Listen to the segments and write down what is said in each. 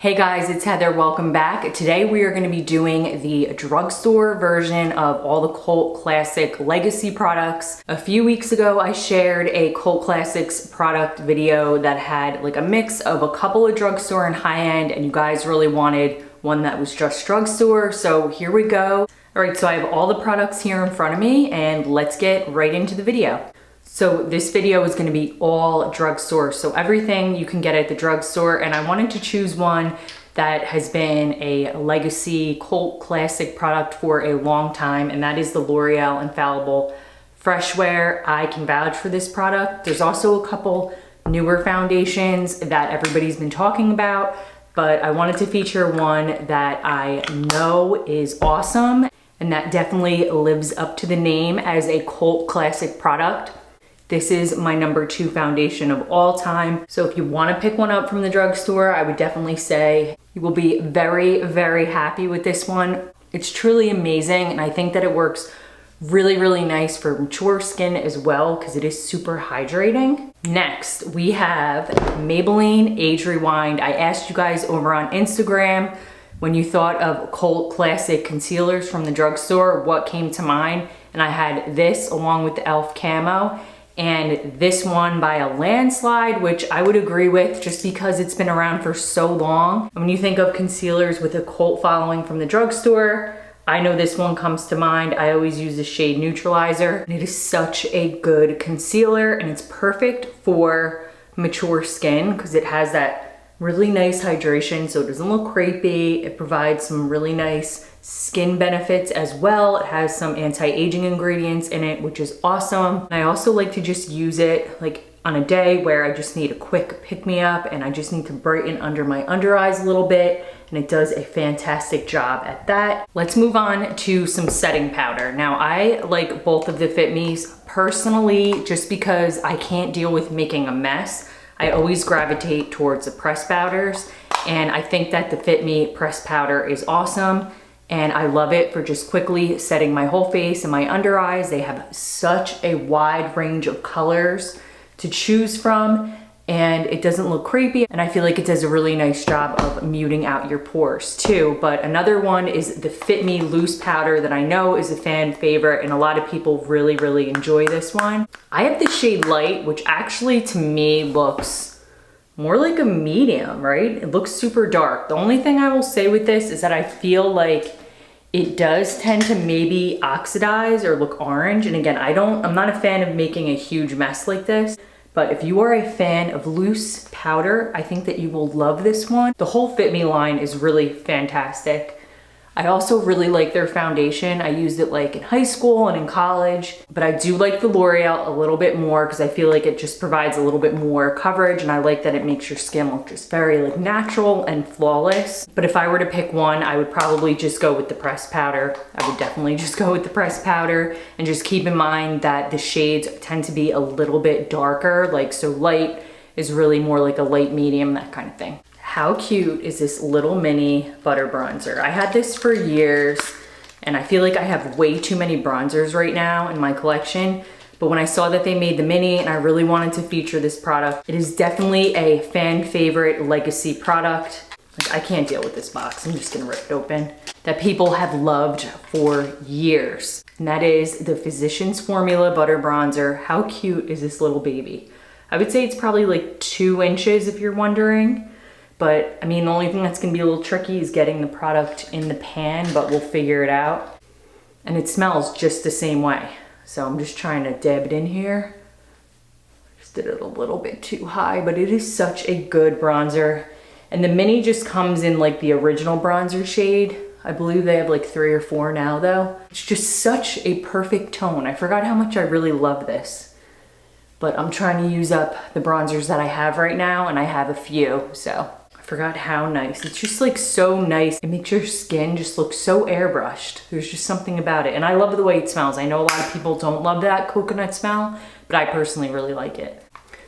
Hey guys, it's Heather, welcome back. Today we are going to be doing the drugstore version of all the cult classic legacy products. A few weeks ago I shared a cult classics product video that had like a mix of a couple of drugstore and high-end, and you guys really wanted one that was just drugstore, so here we go. Alright, so I have all the products here in front of me and let's get right into the video. So this video is going to be all drugstore, so everything you can get at the drugstore, and I wanted to choose one that has been a legacy cult classic product for a long time, and that is the L'Oreal Infallible Fresh Wear. I can vouch for this product. There's also a couple newer foundations that everybody's been talking about, but I wanted to feature one that I know is awesome and that definitely lives up to the name as a cult classic product. This is my number 2 foundation of all time. So if you want to pick one up from the drugstore, I would definitely say you will be very, very happy with this one. It's truly amazing, and I think that it works really, really nice for mature skin as well because it is super hydrating. Next, we have Maybelline Age Rewind. I asked you guys over on Instagram when you thought of cult classic concealers from the drugstore, what came to mind, and I had this along with the e.l.f. camo, and this one by a landslide, which I would agree with just because it's been around for so long. And when you think of concealers with a cult following from the drugstore, I know this one comes to mind. I always use the shade Neutralizer, and it is such a good concealer, and it's perfect for mature skin because it has that really nice hydration, so it doesn't look crepey. It provides some really nice skin benefits as well. It has some anti-aging ingredients in it, which is awesome. And I also like to just use it like on a day where I just need a quick pick-me-up and I just need to brighten under my under eyes a little bit, and it does a fantastic job at that. Let's move on to some setting powder. Now I like both of the Fit Me's personally just because I can't deal with making a mess. I always gravitate towards the pressed powders, and I think that the Fit Me pressed powder is awesome, and I love it for just quickly setting my whole face and my under eyes. They have such a wide range of colors to choose from, and it doesn't look creepy, and I feel like it does a really nice job of muting out your pores too. But another one is the Fit Me loose powder that I know is a fan favorite, and a lot of people really, really enjoy this one. I have the shade Light, which actually to me looks more like a medium, right? It looks super dark. The only thing I will say with this is that I feel like it does tend to maybe oxidize or look orange. And again, I'm not a fan of making a huge mess like this, but if you are a fan of loose powder, I think that you will love this one. The whole Fit Me line is really fantastic. I also really like their foundation. I used it like in high school and in college, but I do like the L'Oreal a little bit more because I feel like it just provides a little bit more coverage, and I like that it makes your skin look just very like natural and flawless. But if I were to pick one, I would probably just go with the pressed powder. I would definitely just go with the pressed powder, and just keep in mind that the shades tend to be a little bit darker, like so Light is really more like a light medium, that kind of thing. How cute is this little mini butter bronzer? I had this for years, and I feel like I have way too many bronzers right now in my collection. But when I saw that they made the mini and I really wanted to feature this product, it is definitely a fan favorite legacy product. Like, I can't deal with this box. I'm just gonna rip it open. That people have loved for years. And that is the Physicians Formula Butter Bronzer. How cute is this little baby? I would say it's probably like 2 inches if you're wondering. But I mean, the only thing that's gonna be a little tricky is getting the product in the pan, but we'll figure it out. And it smells just the same way. So I'm just trying to dab it in here. Just did it a little bit too high, but it is such a good bronzer. And the mini just comes in like the original bronzer shade. I believe they have like 3 or 4 now though. It's just such a perfect tone. I forgot how much I really love this. But I'm trying to use up the bronzers that I have right now, and I have a few, so. I forgot how nice. It's just like so nice. It makes your skin just look so airbrushed. There's just something about it. And I love the way it smells. I know a lot of people don't love that coconut smell, but I personally really like it.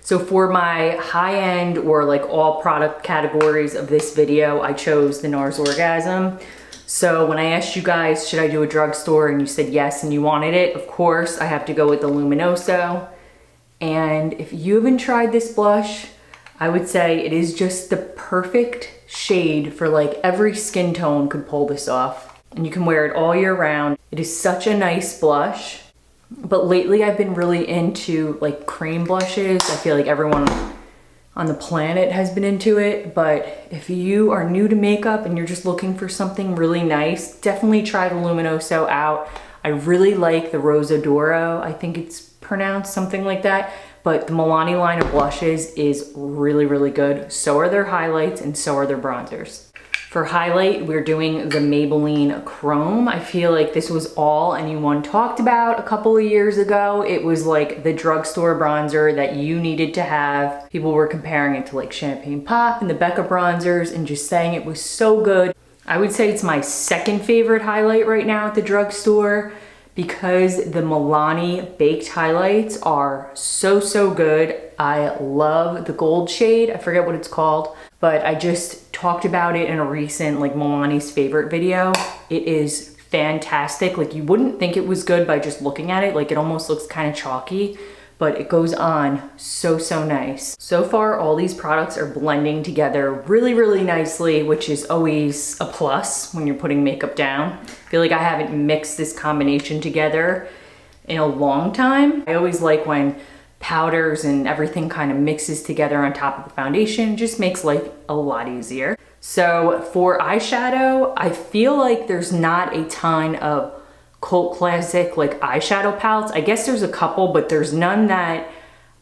So for my high-end or like all product categories of this video, I chose the NARS Orgasm. So when I asked you guys, should I do a drugstore, and you said yes and you wanted it, of course, I have to go with the Luminoso. And if you haven't tried this blush, I would say it is just the perfect shade for like every skin tone could pull this off. And you can wear it all year round. It is such a nice blush. But lately I've been really into like cream blushes. I feel like everyone on the planet has been into it. But if you are new to makeup and you're just looking for something really nice, definitely try the Luminoso out. I really like the Rosa Doro. I think it's pronounced something like that. But the Milani line of blushes is really, really good. So are their highlights and so are their bronzers. For highlight, we're doing the Maybelline Chrome. I feel like this was all anyone talked about a couple of years ago. It was like the drugstore bronzer that you needed to have. People were comparing it to like Champagne Pop and the Becca bronzers and just saying it was so good. I would say it's my second favorite highlight right now at the drugstore because the Milani baked highlights are so, so good. I love the gold shade. I forget what it's called, but I just talked about it in a recent like Milani's favorite video. It is fantastic. Like you wouldn't think it was good by just looking at it. Like it almost looks kind of chalky, but it goes on so, so nice. So far, all these products are blending together really, really nicely, which is always a plus when you're putting makeup down. I feel like I haven't mixed this combination together in a long time. I always like when powders and everything kind of mixes together on top of the foundation. It just makes life a lot easier. So for eyeshadow, I feel like there's not a ton of cult classic like eyeshadow palettes. I guess there's a couple, but there's none that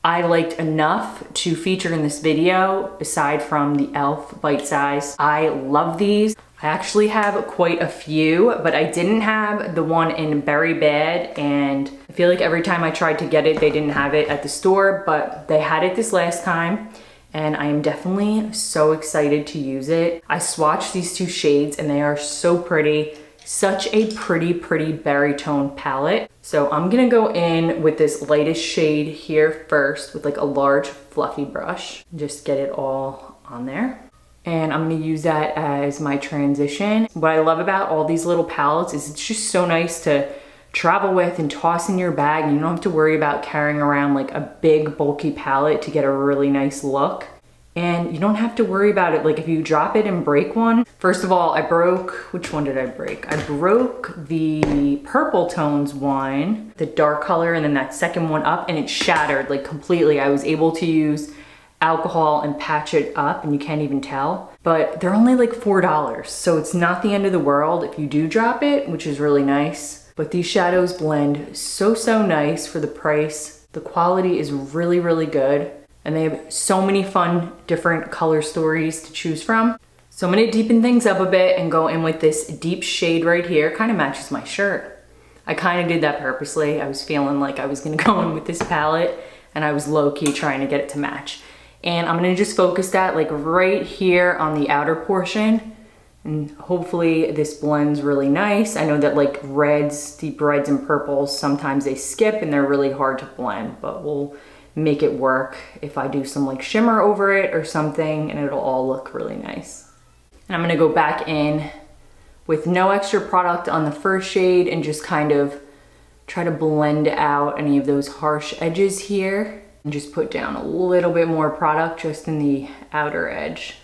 I liked enough to feature in this video aside from the e.l.f. Bite Size. I love these. I actually have quite a few, but I didn't have the one in Berry Bad, and I feel like every time I tried to get it, they didn't have it at the store, but they had it this last time, and I am definitely so excited to use it. I swatched these two shades and they are so pretty. Such a pretty, pretty berry tone palette. So I'm gonna go in with this lightest shade here first with like a large fluffy brush. Just get it all on there. And I'm gonna use that as my transition. What I love about all these little palettes is it's just so nice to travel with and toss in your bag. And you don't have to worry about carrying around like a big bulky palette to get a really nice look. And you don't have to worry about it. Like if you drop it and break one, first of all, I broke, which one did I break? I broke the purple tones one, the dark color, and then that second one up, and it shattered like completely. I was able to use alcohol and patch it up and you can't even tell, but they're only like $4. So it's not the end of the world if you do drop it, which is really nice. But these shadows blend so, so nice for the price. The quality is really, really good. And they have so many fun, different color stories to choose from. So I'm gonna deepen things up a bit and go in with this deep shade right here. Kind of matches my shirt. I kind of did that purposely. I was feeling like I was gonna go in with this palette and I was low-key trying to get it to match. And I'm gonna just focus that like right here on the outer portion. And hopefully this blends really nice. I know that like reds, deep reds and purples, sometimes they skip and they're really hard to blend, but we'll make it work if I do some like shimmer over it or something, and it'll all look really nice. And I'm gonna go back in with no extra product on the first shade and just kind of try to blend out any of those harsh edges here and just put down a little bit more product just in the outer edge.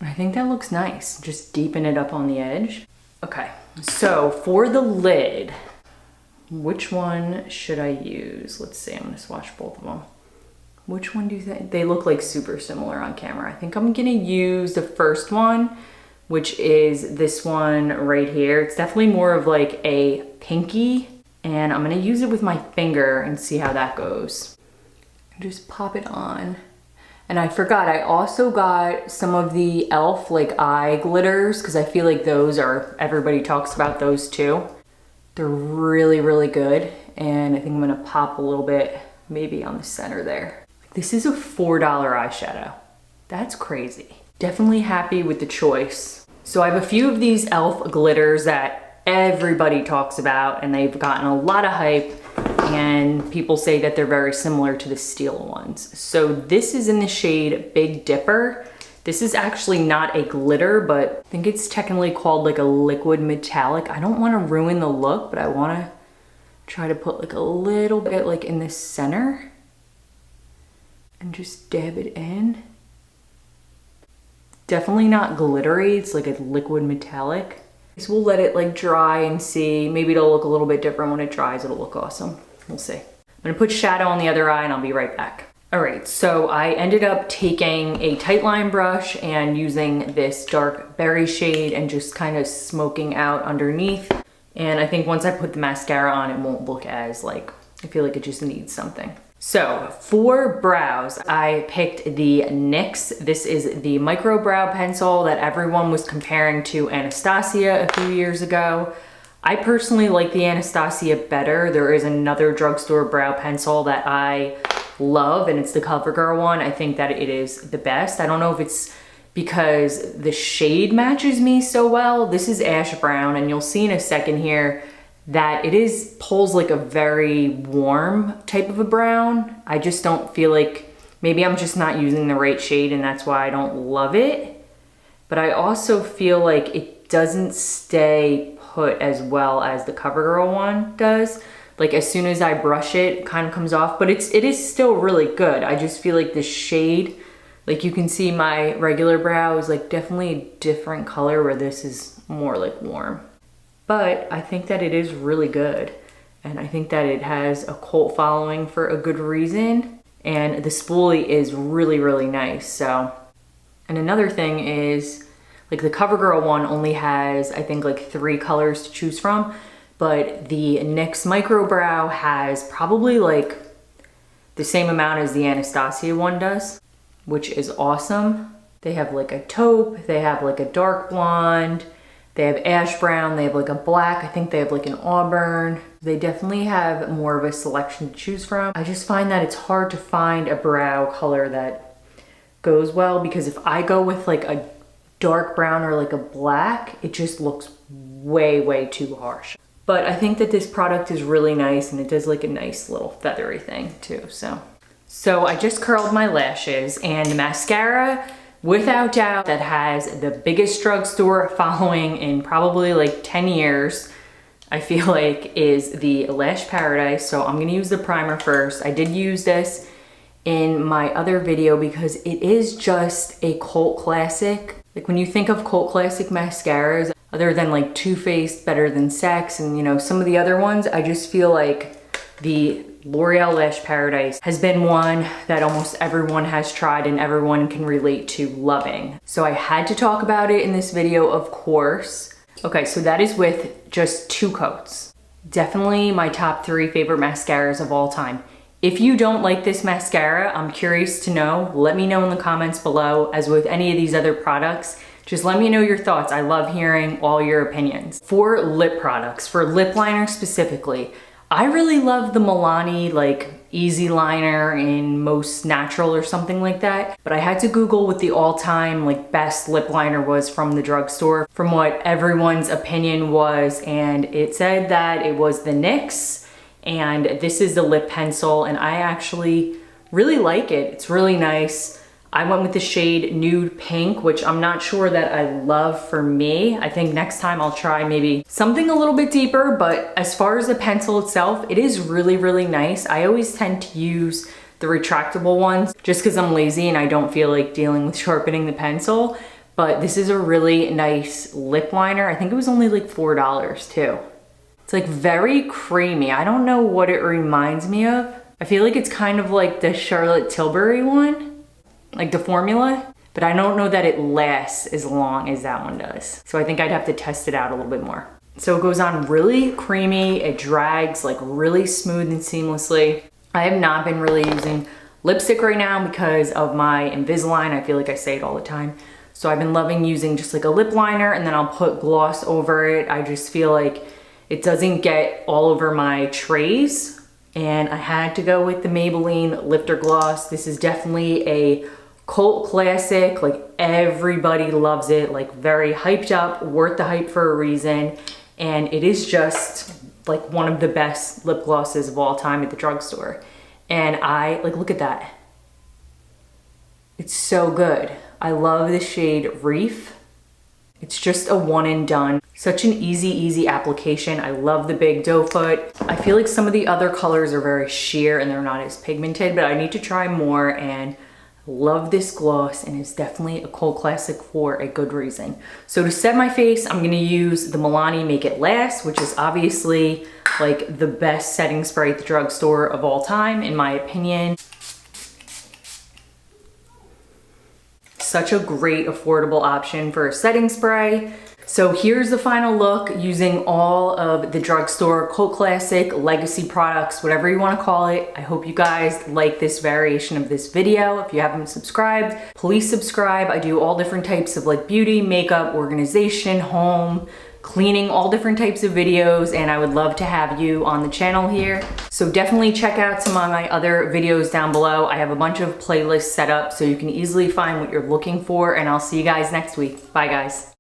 I think that looks nice. Just deepen it up on the edge. Okay, so for the lid, which one should I use? Let's see, I'm gonna swatch both of them. Which one do you think? They look like super similar on camera. I think I'm gonna use the first one, which is this one right here. It's definitely more of like a pinky, and I'm gonna use it with my finger and see how that goes. Just pop it on. And I forgot, I also got some of the e.l.f. like eye glitters, because I feel like those are, everybody talks about those too. They're really, really good. And I think I'm gonna pop a little bit maybe on the center there. This is a $4 eyeshadow. That's crazy. Definitely happy with the choice. So I have a few of these e.l.f. glitters that everybody talks about and they've gotten a lot of hype, and people say that they're very similar to the Steel ones. So this is in the shade Big Dipper. This is actually not a glitter, but I think it's technically called like a liquid metallic. I don't want to ruin the look, but I want to try to put like a little bit like in the center and just dab it in. definitely not glittery. It's like a liquid metallic. So we'll let it like dry and see. Maybe it'll look a little bit different when it dries. It'll look awesome. We'll see. I'm gonna put shadow on the other eye and I'll be right back. All right, so I ended up taking a tight line brush and using this dark berry shade and just kind of smoking out underneath. And I think once I put the mascara on, it won't look as like, I feel like it just needs something. So for brows, I picked the NYX. This is the Micro Brow Pencil that everyone was comparing to Anastasia a few years ago. I personally like the Anastasia better. There is another drugstore brow pencil that I love, and it's the CoverGirl one. I think that it is the best. I don't know if it's because the shade matches me so well. This is ash brown, and you'll see in a second here that it pulls like a very warm type of a brown. I just don't feel like, maybe I'm just not using the right shade and that's why I don't love it. But I also feel like it doesn't stay put as well as the CoverGirl one does. Like as soon as I brush it, it kind of comes off, but it is still really good. I just feel like the shade, like you can see my regular brow is like definitely a different color where this is more like warm. But I think that it is really good. And I think that it has a cult following for a good reason. And the spoolie is really, really nice. So, and another thing is like the CoverGirl one only has, I think like 3 colors to choose from. But the NYX Micro Brow has probably like the same amount as the Anastasia one does, which is awesome. They have like a taupe, they have like a dark blonde, they have ash brown, they have like a black, I think they have like an auburn. They definitely have more of a selection to choose from. I just find that it's hard to find a brow color that goes well, because if I go with like a dark brown or like a black, it just looks way, way too harsh. But I think that this product is really nice, and it does like a nice little feathery thing too, So I just curled my lashes, and mascara, without doubt, that has the biggest drugstore following in probably like 10 years, I feel like, is the Lash Paradise. So I'm gonna use the primer first. I did use this in my other video because it is just a cult classic. Like when you think of cult classic mascaras, other than like Too Faced, Better Than Sex, and you know, some of the other ones, I just feel like the L'Oreal Lash Paradise has been one that almost everyone has tried and everyone can relate to loving. So I had to talk about it in this video, of course. Okay, so that is with just 2 coats. Definitely my top 3 favorite mascaras of all time. If you don't like this mascara, I'm curious to know. Let me know in the comments below. As with any of these other products, just let me know your thoughts. I love hearing all your opinions. For lip products, for lip liner specifically, I really love the Milani like Easy Liner in Most Natural or something like that. But I had to Google what the all-time like best lip liner was from the drugstore, from what everyone's opinion was, and it said that it was the NYX, and this is the lip pencil, and I actually really like it. It's really nice. I went with the shade Nude Pink, which I'm not sure that I love for me. I think next time I'll try maybe something a little bit deeper, but as far as the pencil itself, it is really, really nice. I always tend to use the retractable ones just because I'm lazy and I don't feel like dealing with sharpening the pencil. But this is a really nice lip liner. I think it was only like $4 too. It's like very creamy. I don't know what it reminds me of. I feel like it's kind of like the Charlotte Tilbury one, like the formula, but I don't know that it lasts as long as that one does. So I think I'd have to test it out a little bit more. So it goes on really creamy, it drags like really smooth and seamlessly. I have not been really using lipstick right now because of my Invisalign. I feel like I say it all the time. So I've been loving using just like a lip liner, and then I'll put gloss over it. I just feel like it doesn't get all over my trays. And I had to go with the Maybelline Lifter Gloss. This is definitely a cult classic, like everybody loves it, like very hyped up, worth the hype for a reason. And it is just like one of the best lip glosses of all time at the drugstore. And I, like, look at that. It's so good. I love the shade Reef. It's just a one and done. Such an easy application. I love the big doe foot. I feel like some of the other colors are very sheer and they're not as pigmented, but I need to try more, and Love this gloss, and it's definitely a cult classic for a good reason. So to set my face, I'm gonna use the Milani Make It Last, which is obviously like the best setting spray at the drugstore of all time, in my opinion. Such a great affordable option for a setting spray. So here's the final look using all of the drugstore cult classic legacy products, whatever you want to call it. I hope you guys like this variation of this video. If you haven't subscribed, please subscribe. I do all different types of like beauty, makeup, organization, home, cleaning, all different types of videos, and I would love to have you on the channel here. So definitely check out some of my other videos down below. I have a bunch of playlists set up so you can easily find what you're looking for, and I'll see you guys next week. Bye guys.